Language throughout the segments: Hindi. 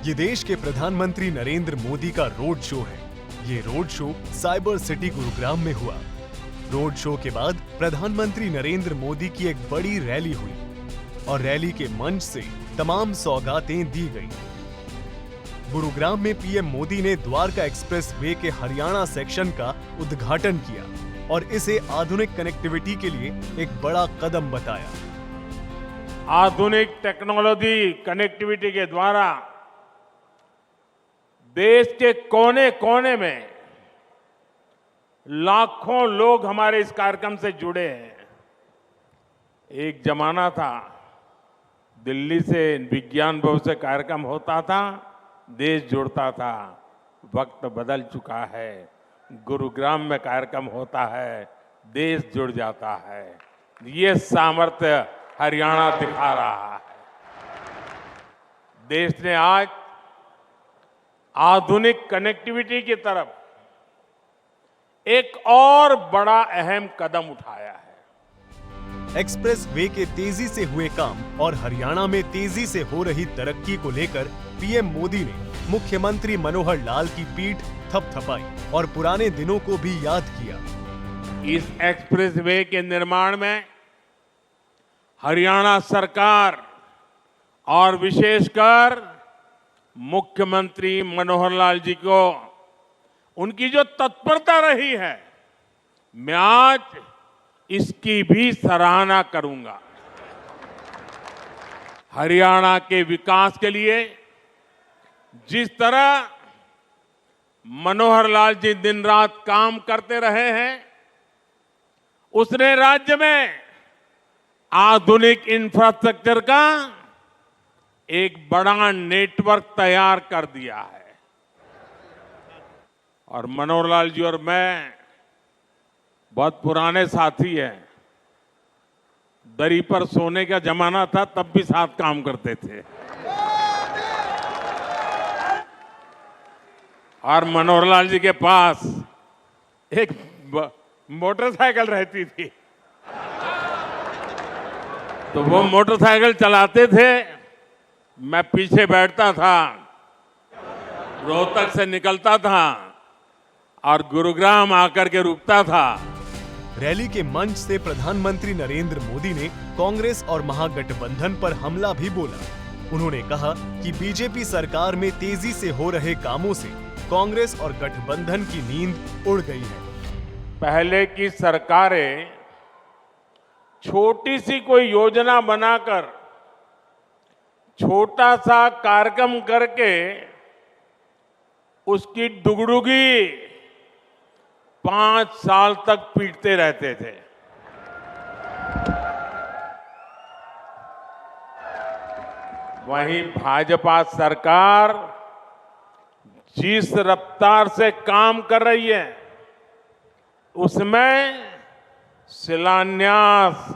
ये देश के प्रधानमंत्री नरेंद्र मोदी का रोड शो है। ये road show cyber city Gurugram में हुआ। रोड शो के बाद प्रधानमंत्री नरेंद्र मोदी की एक बड़ी रैली हुई और रैली के मंच से तमाम सौगातें दी गई। गुरुग्राम में पीएम मोदी ने द्वारका एक्सप्रेस वे के हरियाणा सेक्शन का उद्घाटन किया और इसे आधुनिक कनेक्टिविटी के लिए एक बड़ा कदम बताया। आधुनिक टेक्नोलॉजी कनेक्टिविटी के द्वारा देश के कोने कोने में लाखों लोग हमारे इस कार्यक्रम से जुड़े हैं। एक जमाना था दिल्ली से विज्ञान भवन से कार्यक्रम होता था, देश जुड़ता था। वक्त बदल चुका है, गुरुग्राम में कार्यक्रम होता है, देश जुड़ जाता है। ये सामर्थ्य हरियाणा दिखा रहा है। देश ने आज आधुनिक कनेक्टिविटी की तरफ एक और बड़ा अहम कदम उठाया है। एक्सप्रेस वे के तेजी से हुए काम और हरियाणा में तेजी से हो रही तरक्की को लेकर पीएम मोदी ने मुख्यमंत्री मनोहर लाल की पीठ थपथपाई और पुराने दिनों को भी याद किया। इस एक्सप्रेस वे के निर्माण में हरियाणा सरकार और विशेषकर मुख्यमंत्री मनोहर लाल जी को उनकी जो तत्परता रही है, मैं आज इसकी भी सराहना करूंगा। हरियाणा के विकास के लिए जिस तरह मनोहर लाल जी दिन रात काम करते रहे हैं, उसने राज्य में आधुनिक इंफ्रास्ट्रक्चर का एक बड़ा नेटवर्क तैयार कर दिया है। और मनोहर लाल जी और मैं बहुत पुराने साथी हैं। दरी पर सोने का जमाना था, तब भी साथ काम करते थे। और मनोहर लाल जी के पास एक मोटरसाइकिल रहती थी, तो वो मोटरसाइकिल चलाते थे, मैं पीछे बैठता था, रोहतक से निकलता था और गुरुग्राम आकर के रुकता था। रैली के मंच से प्रधानमंत्री नरेंद्र मोदी ने कांग्रेस और महागठबंधन पर हमला भी बोला। उन्होंने कहा कि बीजेपी सरकार में तेजी से हो रहे कामों से कांग्रेस और गठबंधन की नींद उड़ गई है। पहले की सरकारें छोटी सी कोई योजना बनाकर छोटा सा कार्यक्रम करके उसकी डुगडुगी 5 साल तक पीटते रहते थे। वहीं भाजपा सरकार जिस रफ्तार से काम कर रही है, उसमें शिलान्यास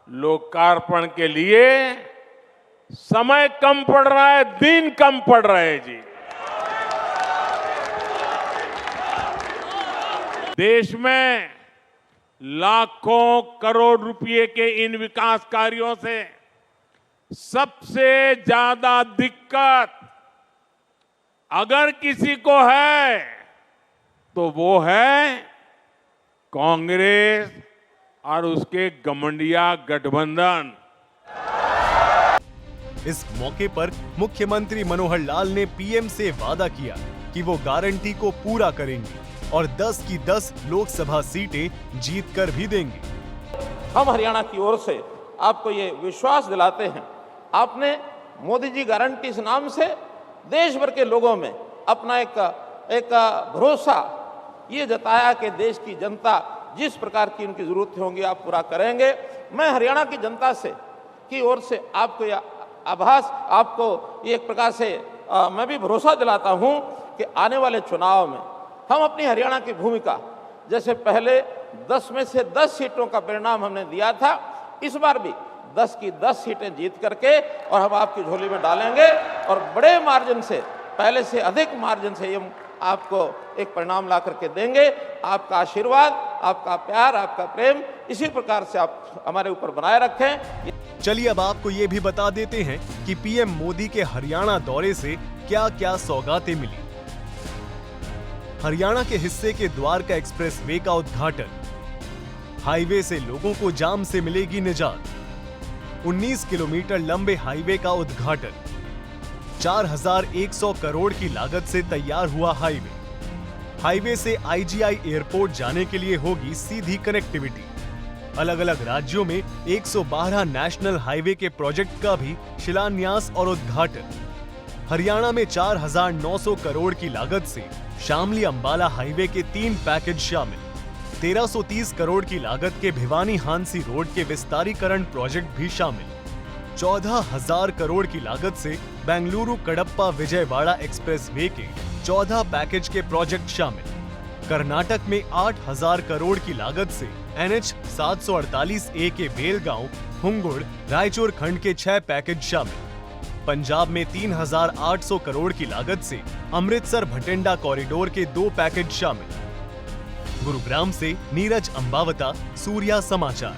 लोकार्पण के लिए समय कम पड़ रहा है, दिन कम पड़ रहे हैं जी। देश में लाखों करोड़ रुपए के इन विकास कार्यों से सबसे ज्यादा दिक्कत अगर किसी को है तो वो है कांग्रेस और उसके गठबंधन गठबंधन। इस मौके पर मुख्यमंत्री मनोहर लाल ने पीएम से वादा किया कि वो गारंटी को पूरा करेंगे और 10 की 10 लोकसभा सीटें जीतकर भी देंगे। हम हरियाणा की ओर से आपको ये विश्वास दिलाते हैं, आपने मोदी जी गारंटी इस नाम से देश भर के लोगों में अपना एक भरोसा ये जताया कि देश की जनता जिस प्रकार की उनकी जरूरतें होंगी आप पूरा करेंगे। मैं हरियाणा की जनता से की ओर से आपको यह आभास, आपको एक प्रकार से मैं भी भरोसा दिलाता हूं कि आने वाले चुनाव में हम अपनी हरियाणा की भूमिका, जैसे पहले 10 में से 10 सीटों का परिणाम हमने दिया था, इस बार भी 10 की 10 सीटें जीत करके और हम आपकी झोली में डालेंगे और बड़े मार्जिन से, पहले से अधिक मार्जिन से हम आपको एक परिणाम ला करके देंगे। आपका आशीर्वाद, आपका प्यार, आपका प्रेम इसी प्रकार से आप हमारे ऊपर बनाए रखें। चलिए अब आपको ये भी बता देते हैं कि पीएम मोदी के हरियाणा दौरे से क्या क्या सौगातें मिली। हरियाणा के हिस्से के द्वारका एक्सप्रेस वे का उद्घाटन, हाईवे से लोगों को जाम से मिलेगी निजात, 19 किलोमीटर लंबे हाईवे का उद्घाटन, 4100 करोड़ की लागत से तैयार हुआ हाईवे। हाईवे से आईजीआई एयरपोर्ट जाने के लिए होगी सीधी कनेक्टिविटी। अलग अलग राज्यों में 112 नेशनल हाईवे के प्रोजेक्ट का भी शिलान्यास और उद्घाटन। हरियाणा में 4900 करोड़ की लागत से शामली अंबाला हाईवे के 3 पैकेज शामिल। 1330 करोड़ की लागत के भिवानी हांसी रोड के विस्तारीकरण प्रोजेक्ट भी शामिल। 14000 करोड़ की लागत से बेंगलुरु कडप्पा विजयवाड़ा एक्सप्रेस वे के 14 पैकेज के प्रोजेक्ट शामिल। कर्नाटक में 8000 करोड़ की लागत से NH 748A के बेलगांव, हुंगुड़, रायचूर खंड के 6 पैकेज शामिल। पंजाब में 3800 करोड़ की लागत से अमृतसर भटिंडा कॉरिडोर के 2 पैकेज शामिल। गुरुग्राम से नीरज अंबावता, सूर्या समाचार।